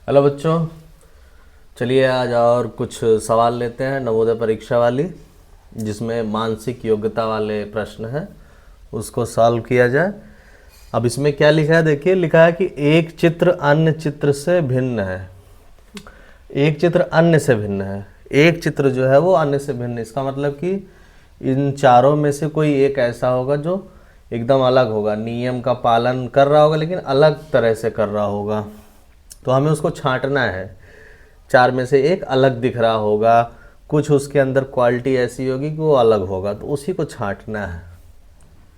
Hello बच्चों, चलिए आज और कुछ सवाल लेते हैं नवोदय परीक्षा वाली, जिसमें मानसिक योग्यता वाले प्रश्न हैं, उसको सॉल्व किया जाए। अब इसमें क्या लिखा है, देखिए लिखा है कि एक चित्र अन्य चित्र से भिन्न है। एक चित्र अन्य से भिन्न है, एक चित्र जो है वो अन्य से भिन्न है। इसका मतलब कि इन चारों में से कोई एक ऐसा होगा जो एकदम अलग होगा, नियम का पालन कर रहा होगा लेकिन अलग तरह से कर रहा होगा। तो हमें उसको छांटना है। चार में से एक अलग दिख रहा होगा, कुछ उसके अंदर क्वालिटी ऐसी होगी कि वो अलग होगा, तो उसी को छांटना है।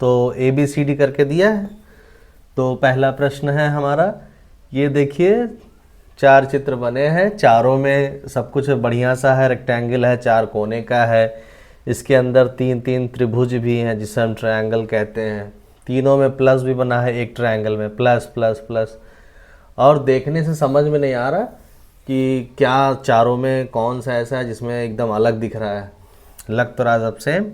तो ए बी सी डी करके दिया है। तो पहला प्रश्न है हमारा, ये देखिए चार चित्र बने हैं, चारों में सब कुछ बढ़िया सा है, रेक्टेंगल है, चार कोने का है। इसके अंदर तीन तीन त्रिभुज भी हैं जिसे हम ट्रायंगल कहते हैं। तीनों में प्लस भी बना है, एक ट्रायंगल में प्लस प्लस प्लस। और देखने से समझ में नहीं आ रहा कि क्या चारों में कौन सा ऐसा है जिसमें एकदम अलग दिख रहा है। लग तो रहा सब सेम।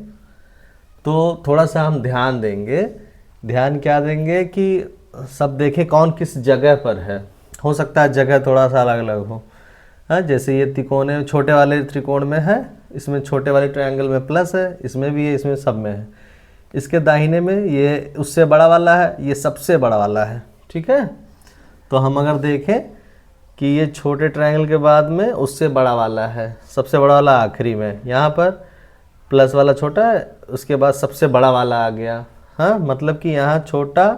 तो थोड़ा सा हम ध्यान देंगे। ध्यान क्या देंगे कि सब देखें कौन किस जगह पर है। हो सकता है जगह थोड़ा सा अलग अलग हो। हाँ, जैसे ये त्रिकोण है, छोटे वाले त्रिकोण में है, इसमें छोटे वाले ट्रायंगल में प्लस है, इसमें भी है, इसमें सब में है। इसके दाहिने में ये उससे बड़ा वाला है, ये सबसे बड़ा वाला है। ठीक है, तो हम अगर देखें कि ये छोटे ट्रायंगल के बाद में उससे बड़ा वाला है, सबसे बड़ा वाला आखिरी में, यहाँ पर प्लस वाला छोटा है, उसके बाद सबसे बड़ा वाला आ गया। हाँ, मतलब कि यहाँ छोटा,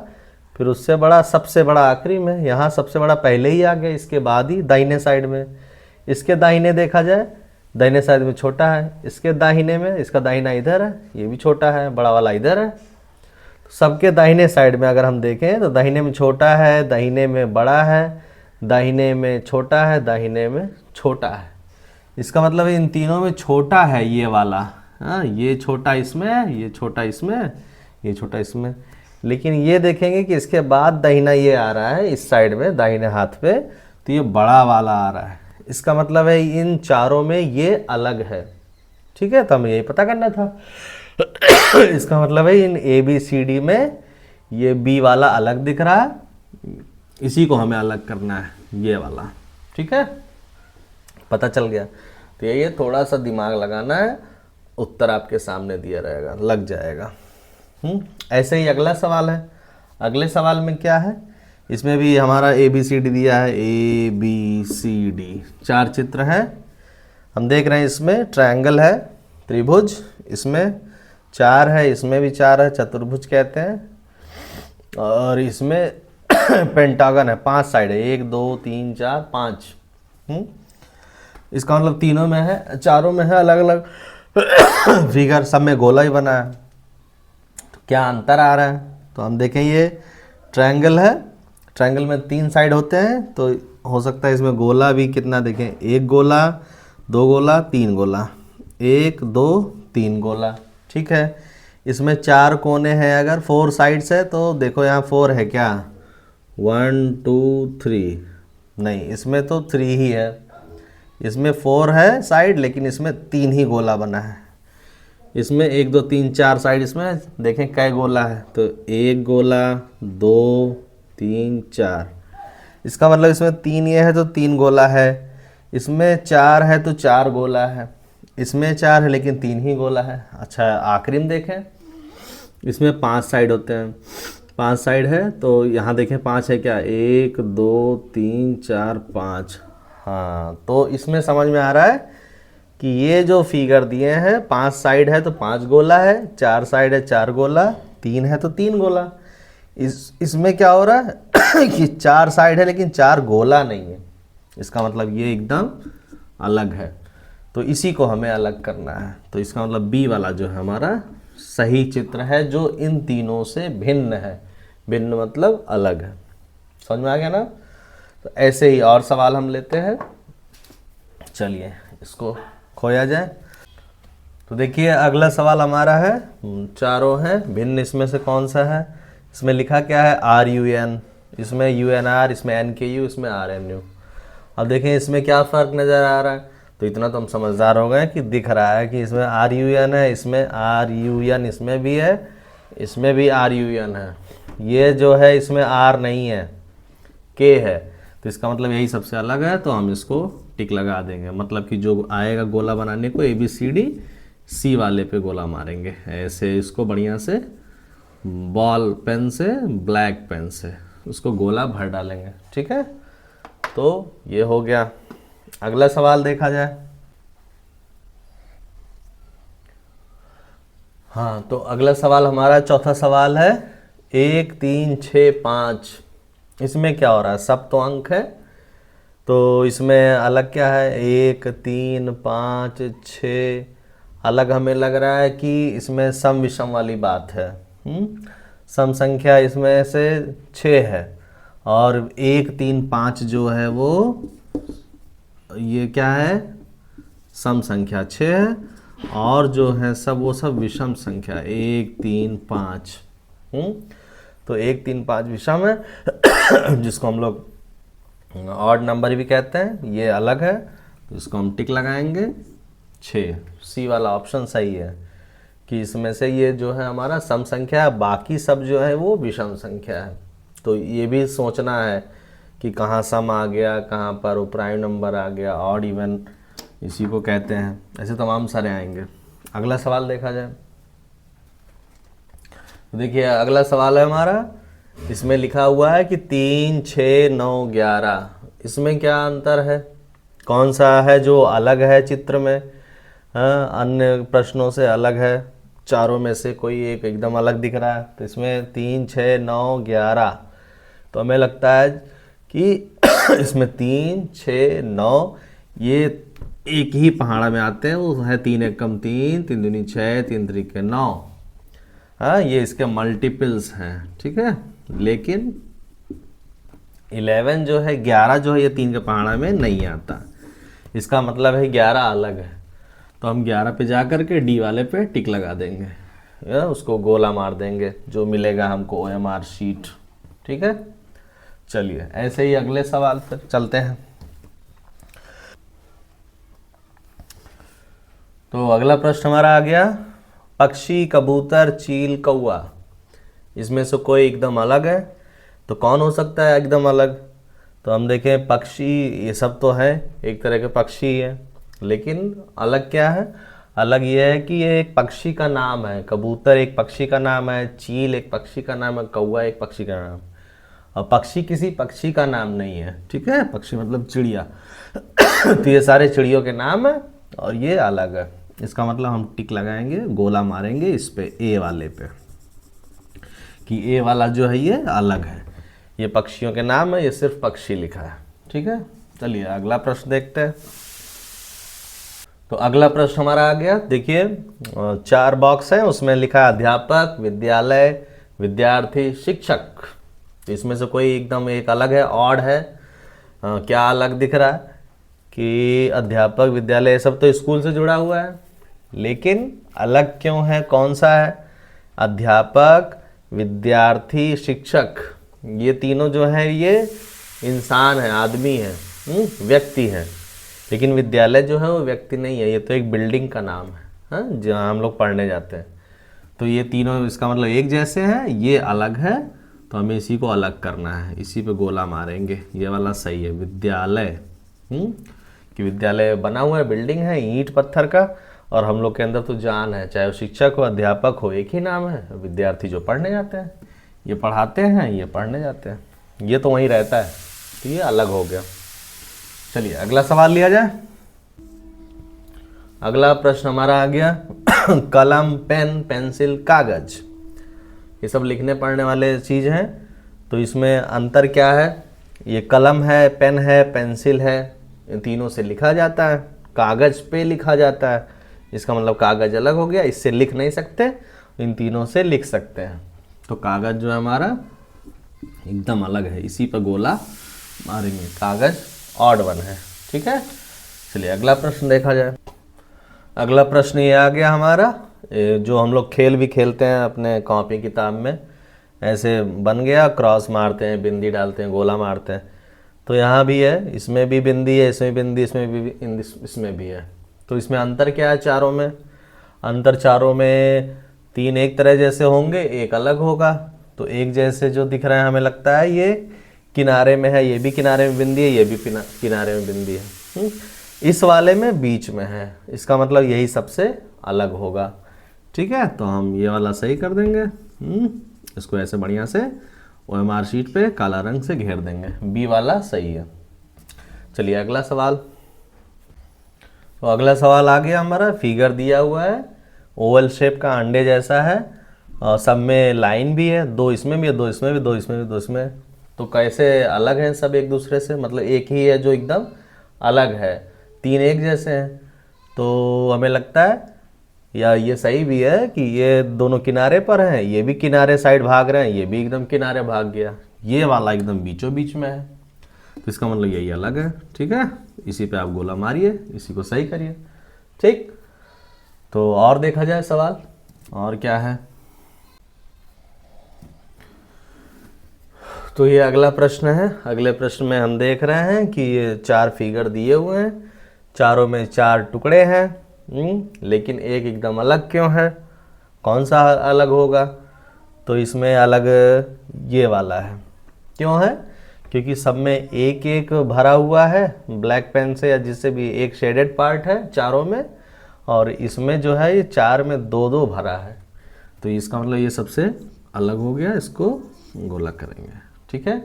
फिर उससे बड़ा, सबसे बड़ा आखिरी में, यहाँ सबसे बड़ा पहले ही आ गया, इसके बाद ही दाहिने साइड में। इसके दाहिने देखा जाए, दाहिने साइड में छोटा है, इसके दाहिने में, इसका दाहिना इधर है, ये भी छोटा है, बड़ा वाला इधर है। सबके दाहिने साइड में अगर हम देखें तो दाहिने में छोटा है, दाहिने में बड़ा है, दाहिने में छोटा है, दाहिने में छोटा है। इसका मतलब इन तीनों में छोटा है ये वाला। हाँ, ये छोटा इसमें है, ये छोटा इसमें है, ये छोटा इसमें। लेकिन ये देखेंगे कि इसके बाद दाहिना ये आ रहा है इस साइड में, दाहिने हाथ पे, तो ये बड़ा वाला आ रहा है। इसका मतलब है इन चारों में ये अलग है। ठीक है, तो हमें यही पता करना था। इसका मतलब है इन ए बी सी डी में ये बी वाला अलग दिख रहा है, इसी को हमें अलग करना है, ये वाला। ठीक है, पता चल गया। तो ये थोड़ा सा दिमाग लगाना है, उत्तर आपके सामने दिया रहेगा, लग जाएगा। ऐसे ही अगला सवाल है। अगले सवाल में क्या है, इसमें भी हमारा ए बी सी डी दिया है, ए बी सी डी, चार चित्र हैं। हम देख रहे हैं इसमें ट्रायंगल है, त्रिभुज, इसमें चार है, इसमें भी चार है, चतुर्भुज कहते हैं। और इसमें पेंटागन है, पांच साइड है, एक दो तीन चार पांच। इसका मतलब तीनों में है, चारों में है अलग अलग फिगर, सब में गोला ही बना है। तो क्या अंतर आ रहा है, तो हम देखें ये ट्रायंगल है, ट्रायंगल में तीन साइड होते हैं, तो हो सकता है इसमें गोला भी कितना देखें, एक गोला, दो गोला, तीन गोला, एक दो तीन गोला। ठीक है, इसमें चार कोने हैं, अगर फोर साइड्स है तो देखो यहाँ फोर है क्या, 1 2 3, नहीं इसमें तो 3 ही है। इसमें 4 है साइड, लेकिन इसमें 3 ही गोला बना है। इसमें 1 2 3 4 साइड, इसमें देखें कै गोला है, तो एक गोला, 2 3 4। इसका मतलब इसमें 3 ये है तो 3 गोला है, इसमें 4 है तो 4 गोला है, इसमें 4 है लेकिन 3 ही गोला है। अच्छा, आखिरी में देखें, इसमें 5 साइड होते हैं, 5 साइड है, तो यहाँ देखें 5 है क्या, 1 2 3 4 5। हाँ, तो इसमें समझ में आ रहा है कि ये जो फिगर दिए हैं, 5 साइड है तो 5 गोला है, 4 साइड है 4 गोला, 3 है तो 3 गोला। इसमें क्या हो रहा है कि 4 साइड है लेकिन 4 गोला नहीं है। इसका मतलब ये एकदम अलग है, तो इसी को हमें अलग करना है। तो इसका मतलब बी वाला जो है हमारा सही चित्र है, जो इन तीनों से भिन्न है। भिन्न मतलब अलग है। समझ में आ गया ना। तो ऐसे ही और सवाल हम लेते हैं, चलिए इसको खोया जाए। तो देखिए अगला सवाल हमारा है, चारों हैं, भिन्न इसमें से कौन सा है। इसमें लिखा क्या है, आर यू एन, इसमें यू एन आर, इसमें एन के यू, इसमें आर एन यू। अब देखें इसमें क्या फ़र्क नज़र आ रहा है, तो इतना तो हम समझदार हो गए कि दिख रहा है कि इसमें आर यू एन है, इसमें आर यू एन, इसमें भी है, इसमें भी आर यू एन है। ये जो है इसमें आर नहीं है, के है, तो इसका मतलब यही सबसे अलग है, तो हम इसको टिक लगा देंगे। मतलब कि जो आएगा गोला बनाने को ABCD सी वाले पे गोला मारेंगे ऐसे, इसको बढ़िया से बॉल पेन से, ब्लैक पेन से उसको गोला भर डालेंगे। ठीक है, तो ये हो गया। अगला सवाल देखा जाए। हाँ, तो अगला सवाल हमारा चौथा सवाल है 1 3 6 5। इसमें क्या हो रहा है, सब तो अंक है, तो इसमें अलग क्या है 1 3 5 6। अलग हमें लग रहा है कि इसमें सम विषम वाली बात है। सम संख्या इसमें से 6 है, और 1 3 5 जो है वो ये क्या है, सम संख्या 6 है, और जो है सब वो सब विषम संख्या 1 3 5। तो 1 3 5 विषम है जिसको हम लोग ऑड नंबर भी कहते हैं, ये अलग है, तो इसको हम टिक लगाएंगे 6। सी वाला ऑप्शन सही है कि इसमें से ये जो है हमारा सम संख्या है, बाकी सब जो है वो विषम संख्या है। तो ये भी सोचना है कि कहाँ सम आ गया, कहाँ पर वो प्राइम नंबर आ गया, ऑड इवन इसी को कहते हैं। ऐसे तमाम सारे आएंगे। अगला सवाल देखा जाए। तो देखिए अगला सवाल है हमारा, इसमें लिखा हुआ है कि 3 6 9 11। इसमें क्या अंतर है, कौन सा है जो अलग है चित्र में, अन्य प्रश्नों से अलग है, चारों में से कोई एक एकदम अलग दिख रहा है। तो इसमें 3 6 9 11, तो हमें लगता है कि इसमें 3 6 9 ये एक ही पहाड़ा में आते हैं, वो है 3 एकम 3 3 दूनी 6 3 त्रिके 9। हाँ, ये इसके मल्टीपल्स हैं। ठीक है, लेकिन 11 जो है 11 जो है ये 3 के पहाड़ा में नहीं आता। इसका मतलब है 11 अलग है, तो हम 11 पे जा कर के डी वाले पे टिक लगा देंगे, या उसको गोला मार देंगे, जो मिलेगा हमको OMR शीट। ठीक है, चलिए ऐसे ही अगले सवाल पर चलते हैं। तो अगला प्रश्न हमारा आ गया, पक्षी कबूतर चील कौआ, इसमें से कोई एकदम अलग है, तो कौन हो सकता है एकदम अलग। तो हम देखें, पक्षी ये सब तो है, एक तरह के पक्षी ही है, लेकिन अलग क्या है, अलग ये है कि ये एक पक्षी का नाम है। कबूतर एक पक्षी का नाम है, चील एक पक्षी का नाम है, कौआ एक पक्षी का नाम, और पक्षी किसी पक्षी का नाम नहीं है। ठीक है, पक्षी मतलब चिड़िया तो ये सारे चिड़ियों के नाम है, और ये अलग है। इसका मतलब हम टिक लगाएंगे, गोला मारेंगे इस पे ए वाले पे, कि ए वाला जो है ये अलग है, ये पक्षियों के नाम है, ये सिर्फ पक्षी लिखा है। ठीक है, चलिए अगला प्रश्न देखते हैं। तो अगला प्रश्न हमारा आ गया, देखिए 4 बॉक्स है, उसमें लिखा है अध्यापक, विद्यालय, विद्यार्थी, शिक्षक। तो इसमें से कोई एकदम एक अलग है, ऑड है। क्या अलग दिख रहा है कि अध्यापक, विद्यालय, ये सब तो स्कूल से जुड़ा हुआ है, लेकिन अलग क्यों है, कौन सा है, अध्यापक, विद्यार्थी, शिक्षक, ये तीनों जो है ये इंसान है, आदमी है, व्यक्ति है। लेकिन विद्यालय जो है वो व्यक्ति नहीं है, ये तो एक बिल्डिंग का नाम है, हाँ, जहाँ हम लोग पढ़ने जाते हैं। तो ये तीनों इसका मतलब एक जैसे हैं, ये अलग है, तो हमें इसी को अलग करना है, इसी पे गोला मारेंगे। ये वाला सही है, विद्यालय, कि विद्यालय बना हुआ है, बिल्डिंग है ईंट पत्थर का, और हम लोग के अंदर तो जान है, चाहे वो शिक्षक हो, अध्यापक हो, एक ही नाम है। विद्यार्थी जो पढ़ने जाते हैं, ये पढ़ाते हैं, ये पढ़ने जाते हैं, ये तो वहीं रहता है, तो ये अलग हो गया। चलिए अगला सवाल लिया जाए। अगला प्रश्न हमारा आ गया कलम, पेन, पेंसिल, कागज, ये सब लिखने पढ़ने वाले चीज़ हैं। तो इसमें अंतर क्या है, ये कलम है, पेन है, पेंसिल है, इन तीनों से लिखा जाता है, कागज पे लिखा जाता है। इसका मतलब कागज अलग हो गया, इससे लिख नहीं सकते, इन तीनों से लिख सकते हैं। तो कागज जो है हमारा एकदम अलग है, इसी पर गोला मारेंगे, कागज ऑड वन है। ठीक है, चलिए अगला प्रश्न देखा जाए। अगला प्रश्न ये आ गया हमारा, जो हम लोग खेल भी खेलते हैं अपने कॉपी किताब में, ऐसे बन गया, क्रॉस मारते हैं, बिंदी डालते हैं, गोला मारते हैं। तो यहाँ भी है, इसमें भी बिंदी है, इसमें बिंदी, इसमें भी, इसमें भी है। तो इसमें अंतर क्या है चारों में, अंतर चारों में 3 एक तरह जैसे होंगे, एक अलग होगा। तो एक जैसे जो दिख रहा है हमें लगता है ये किनारे में है, ये भी किनारे में बिंदी है, ये भी किनारे में बिंदी है। इस वाले में बीच में है, इसका मतलब यही सबसे अलग होगा। ठीक है, तो हम ये वाला सही कर देंगे। इसको ऐसे बढ़िया से OMR शीट पे काला रंग से घेर देंगे, बी वाला सही है। चलिए अगला सवाल। तो अगला सवाल आ गया हमारा, फिगर दिया हुआ है, ओवल शेप का अंडे जैसा है और सब में लाइन भी है, दो इसमें भी है, दो इसमें भी, दो इसमें भी, दो इसमें। तो कैसे अलग हैं सब एक दूसरे से, मतलब एक ही है जो एकदम अलग है, तीन एक जैसे हैं। तो हमें लगता है या ये सही भी है कि ये दोनों किनारे पर हैं, ये भी किनारे साइड भाग रहे हैं, ये भी एकदम किनारे भाग गया, ये वाला एकदम बीचों बीच में है, तो इसका मतलब यही अलग है। ठीक है, इसी पे आप गोला मारिए, इसी को सही करिए। ठीक, तो और देखा जाए सवाल और क्या है। तो ये अगला प्रश्न है। अगले प्रश्न में हम देख रहे हैं कि ये 4 फिगर दिए हुए हैं, चारों में 4 टुकड़े हैं, लेकिन एक एकदम अलग क्यों है, कौन सा अलग होगा। तो इसमें अलग ये वाला है, क्यों है, क्योंकि सब में एक एक भरा हुआ है ब्लैक पेन से या जिससे भी, एक शेडेड पार्ट है चारों में, और इसमें जो है ये 4 में 2-2 भरा है, तो इसका मतलब ये सबसे अलग हो गया, इसको गोला करेंगे। ठीक है,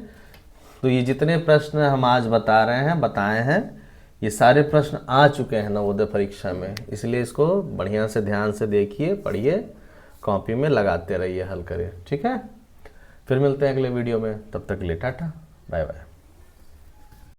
तो ये जितने प्रश्न हम आज बताए हैं, ये सारे प्रश्न आ चुके हैं नवोदय परीक्षा में, इसलिए इसको बढ़िया से ध्यान से देखिए, पढ़िए, कॉपी में लगाते रहिए, हल करिए। ठीक है, फिर मिलते हैं अगले वीडियो में, तब तक के लिए टाटा बाय बाय।